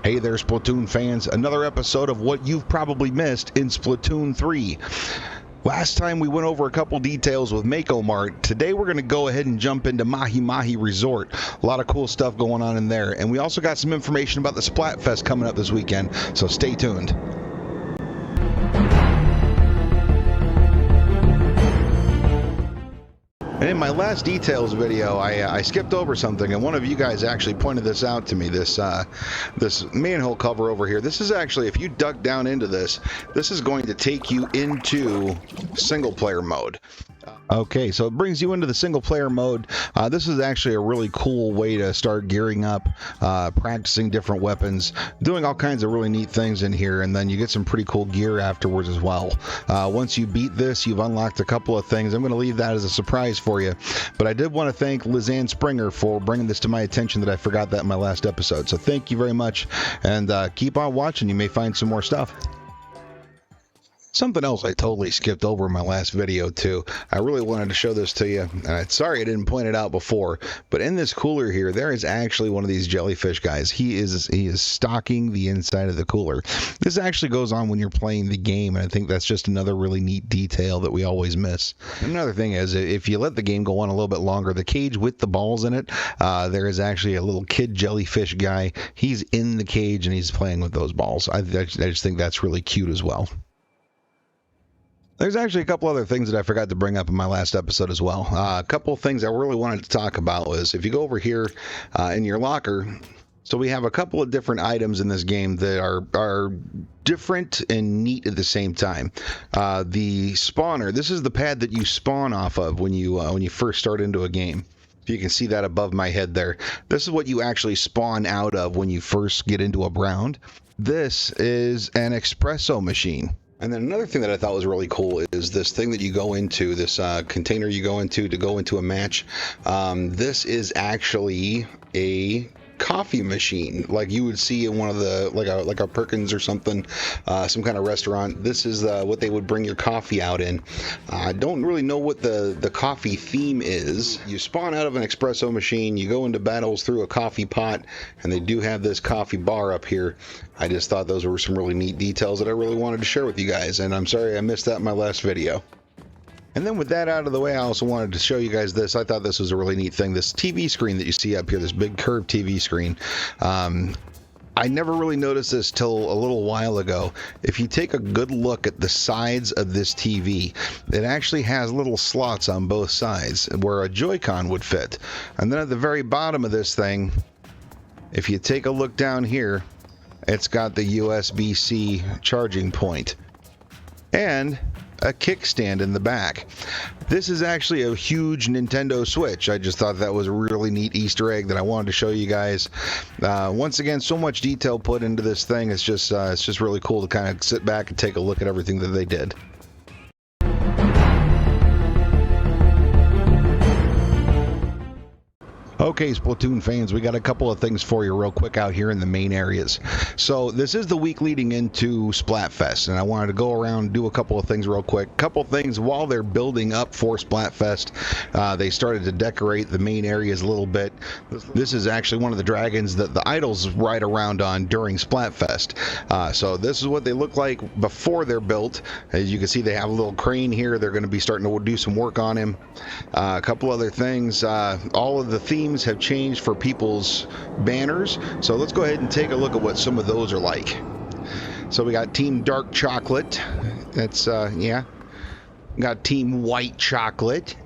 Hey there, Splatoon fans. Another episode of what you've probably missed in Splatoon 3. Last time we went over a couple details with Mako Mart. Today we're going to go ahead and jump into Mahi Mahi Resort. A lot of cool stuff going on in there. And we also got some information about the Splatfest coming up this weekend, so stay tuned. And in my last details video, I skipped over something, and one of you guys actually pointed this out to me. This manhole cover over here. This is actually, if you duck down into this, this is going to take you into single player mode. Okay, so it brings you into the single player mode. This is actually a really cool way to start gearing up, practicing different weapons, doing all kinds of really neat things in here, and then you get some pretty cool gear afterwards as well. Once you beat this, you've unlocked a couple of things. I'm going to leave that as a surprise for you, but I did want to thank Lisanne Springer for bringing this to my attention that I forgot that in my last episode. So thank you very much, and keep on watching. You may find some more stuff. Something else I totally skipped over in my last video too. I really wanted to show this to you. Sorry I didn't point it out before, but in this cooler here, there is actually one of these jellyfish guys. He is stalking the inside of the cooler. This actually goes on when you're playing the game, and I think that's just another really neat detail that we always miss. Another thing is, if you let the game go on a little bit longer, the cage with the balls in it, there is actually a little kid jellyfish guy. He's in the cage and he's playing with those balls. I just think that's really cute as well. There's actually a couple other things that I forgot to bring up in my last episode as well. A couple of things I really wanted to talk about was if you go over here in your locker, so we have a couple of different items in this game that are different and neat at the same time. The spawner, this is the pad that you spawn off of when you first start into a game. If you can see that above my head there. This is what you actually spawn out of when you first get into a round. This is an espresso machine. And then another thing that I thought was really cool is this thing that you go into, this container you go into to go into a match. This is actually a coffee machine like you would see in one of the like a Perkins or something, some kind of restaurant. This is what they would bring your coffee out in. I don't really know what the coffee theme is. You spawn out of an espresso machine, you go into battles through a coffee pot, and they do have this coffee bar up here. I just thought those were some really neat details that I really wanted to share with you guys, and I'm sorry I missed that in my last video. And then with that out of the way, I also wanted to show you guys this. I thought this was a really neat thing. This TV screen that you see up here, this big curved TV screen. I never really noticed this till a little while ago. If you take a good look at the sides of this TV, it actually has little slots on both sides where a Joy-Con would fit. And then at the very bottom of this thing, if you take a look down here, it's got the USB-C charging point and a kickstand in the back. This is actually a huge Nintendo Switch. I just thought that was a really neat Easter egg that I wanted to show you guys. Once again, so much detail put into this thing. It's just really cool to kind of sit back and take a look at everything that they did. Okay, Splatoon fans, we got a couple of things for you real quick out here in the main areas. So this is the week leading into Splatfest, and I wanted to go around and do a couple of things real quick. Couple of things while they're building up for Splatfest. They started to decorate the main areas a little bit. This is actually one of the dragons that the idols ride around on during Splatfest. So this is what they look like before they're built. As you can see, they have a little crane here. They're going to be starting to do some work on him. A couple other things. All of the themes have changed for people's banners, so let's go ahead and take a look at what some of those are like. So we got Team Dark Chocolate. That's yeah. We got Team White Chocolate.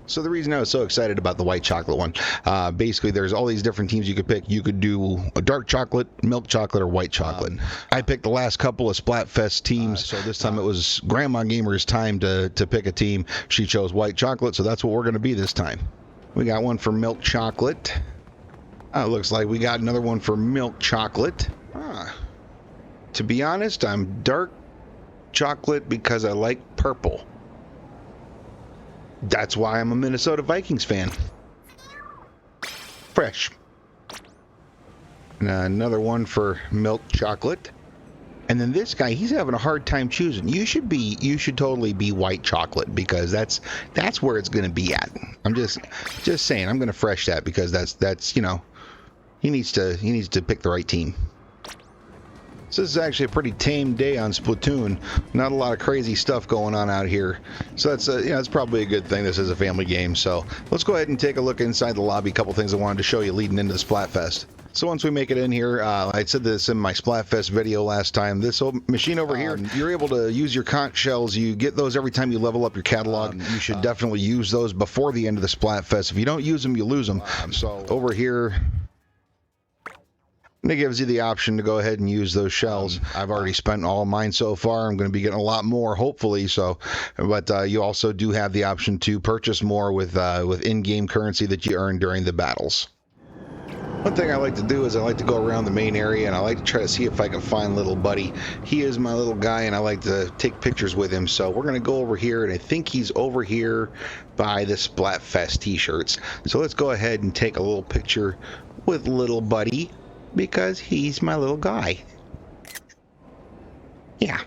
So the reason I was so excited about the white chocolate one, basically there's all these different teams you could pick. You could do a dark chocolate, milk chocolate, or white chocolate. I picked the last couple of Splatfest teams, so this time it was Grandma Gamer's time to pick a team. She chose white chocolate, so that's what we're going to be this time. We got one for milk chocolate. It looks like we got another one for milk chocolate. To be honest, I'm dark chocolate because I like purple. That's why I'm a Minnesota Vikings fan. Fresh. And another one for milk chocolate. And then this guy, he's having a hard time choosing. You should totally be white chocolate, because that's where it's going to be at. I'm just saying, I'm going to fresh that, because that's you know, he needs to pick the right team. So this is actually a pretty tame day on Splatoon. Not a lot of crazy stuff going on out here. So that's that's probably a good thing. This is a family game. So let's go ahead and take a look inside the lobby. A couple things I wanted to show you leading into the Splatfest. So once we make it in here, I said this in my Splatfest video last time, this machine over here, you're able to use your conch shells. You get those every time you level up your catalog. You should definitely use those before the end of the Splatfest. If you don't use them, you lose them. So over here, it gives you the option to go ahead and use those shells. I've already spent all of mine so far. I'm going to be getting a lot more, hopefully. So, but you also do have the option to purchase more with in-game currency that you earn during the battles. One thing I like to do is I like to go around the main area, and I like to try to see if I can find little buddy. He is my little guy, and I like to take pictures with him. So we're going to go over here, and I think he's over here by the Splatfest t-shirts. So let's go ahead and take a little picture with little buddy, because he's my little guy. Yeah.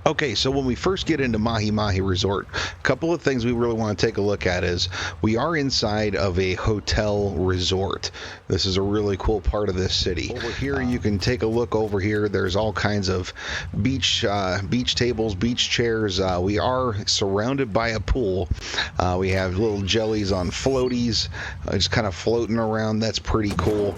Okay, so when we first get into Mahi Mahi Resort, a couple of things we really want to take a look at is we are inside of a hotel resort. This is a really cool part of this city. Over here, you can take a look over here. There's all kinds of beach tables, beach chairs. We are surrounded by a pool. We have little jellies on floaties, just kind of floating around. That's pretty cool.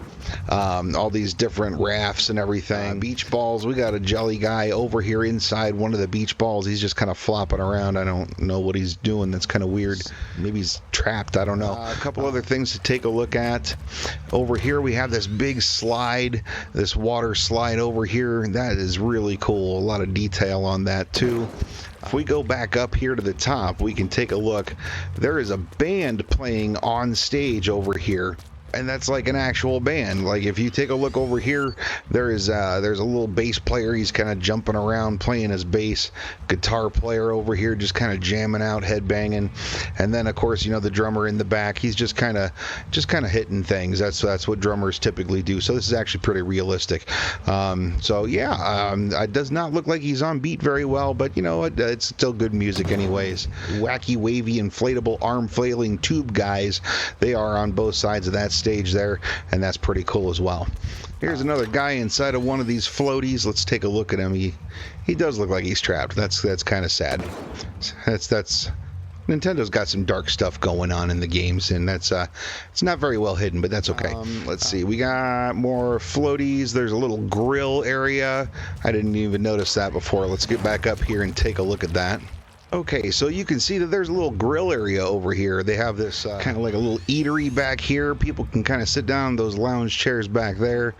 All these different rafts and everything. Beach balls. We got a jelly guy over here inside one of the beach balls. He's just kind of flopping around. I don't know what he's doing. That's kind of weird. Maybe he's trapped. I don't know. A couple other things to take a look at. Over here we have this big slide, this water slide over here. That is really cool. A lot of detail on that too. If we go back up here to the top, we can take a look. There is a band playing on stage over here. And that's like an actual band. Like if you take a look over here, there's a little bass player. He's kind of jumping around playing his bass. Guitar player over here just kind of jamming out, headbanging. And then of course, you know, the drummer in the back, he's just kind of hitting things. That's what drummers typically do. So this is actually pretty realistic. So yeah, it does not look like he's on beat very well, but you know, it's still good music anyways. Wacky, wavy, inflatable, arm flailing tube guys. They are on both sides of that stage there, and that's pretty cool as well. Here's another guy inside of one of these floaties. Let's take a look at him. He does look like he's trapped. That's kind of sad. That's Nintendo's got some dark stuff going on in the games, and that's it's not very well hidden, but that's okay. Let's see. We got more floaties. There's a little grill area. I didn't even notice that before. Let's get back up here and take a look at that. Okay, so you can see that there's a little grill area over here. They have this kind of like a little eatery back here. People can kind of sit down, those lounge chairs back there,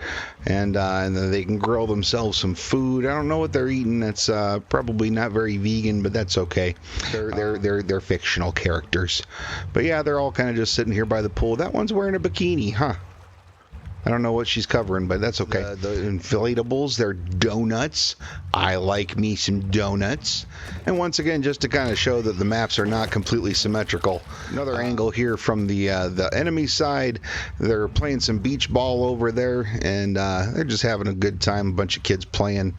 and then they can grill themselves some food. I don't know what they're eating. That's probably not very vegan, but that's okay. They're fictional characters. But yeah, they're all kind of just sitting here by the pool. That one's wearing a bikini, huh? I don't know what she's covering, but that's okay. The inflatables, they're donuts. I like me some donuts. And once again, just to kind of show that the maps are not completely symmetrical. Another angle here from the enemy side. They're playing some beach ball over there, and they're just having a good time. A bunch of kids playing.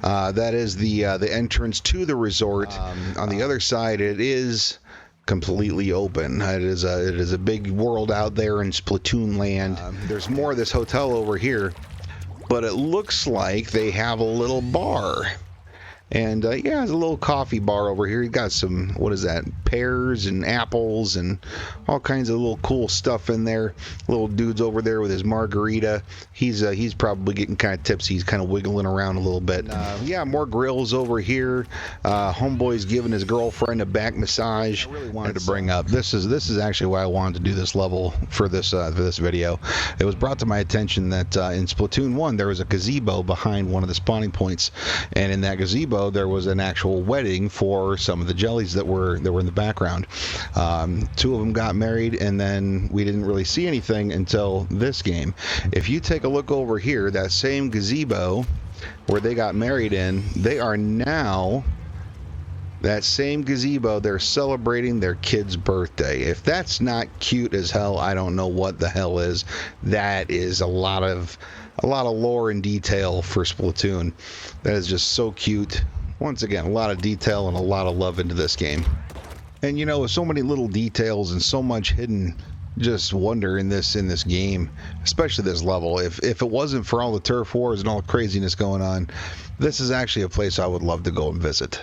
That is the entrance to the resort. On the other side, it is completely open. It is a big world out there in Splatoon land. There's more of this hotel over here, but it looks like they have a little bar. And yeah, there's a little coffee bar over here. You got some, what is that, pears and apples and all kinds of little cool stuff in there. Little dude's over there with his margarita. He's probably getting kind of tipsy. He's kind of wiggling around a little bit. Yeah, more grills over here. Homeboy's giving his girlfriend a back massage. I really wanted to bring up, this is actually why I wanted to do this level for this video. It was brought to my attention that in Splatoon 1 there was a gazebo behind one of the spawning points, and in that gazebo there was an actual wedding for some of the jellies that were in the background. Two of them got married, and then we didn't really see anything until this game. If you take a look over here, that same gazebo where they got married in, they are now that same gazebo, they're celebrating their kid's birthday. If that's not cute as hell, I don't know what the hell is. That is a lot of lore and detail for Splatoon. That is just so cute. Once again, a lot of detail and a lot of love into this game. And you know, with so many little details and so much hidden just wonder in this game, especially this level, if it wasn't for all the turf wars and all the craziness going on, this is actually a place I would love to go and visit.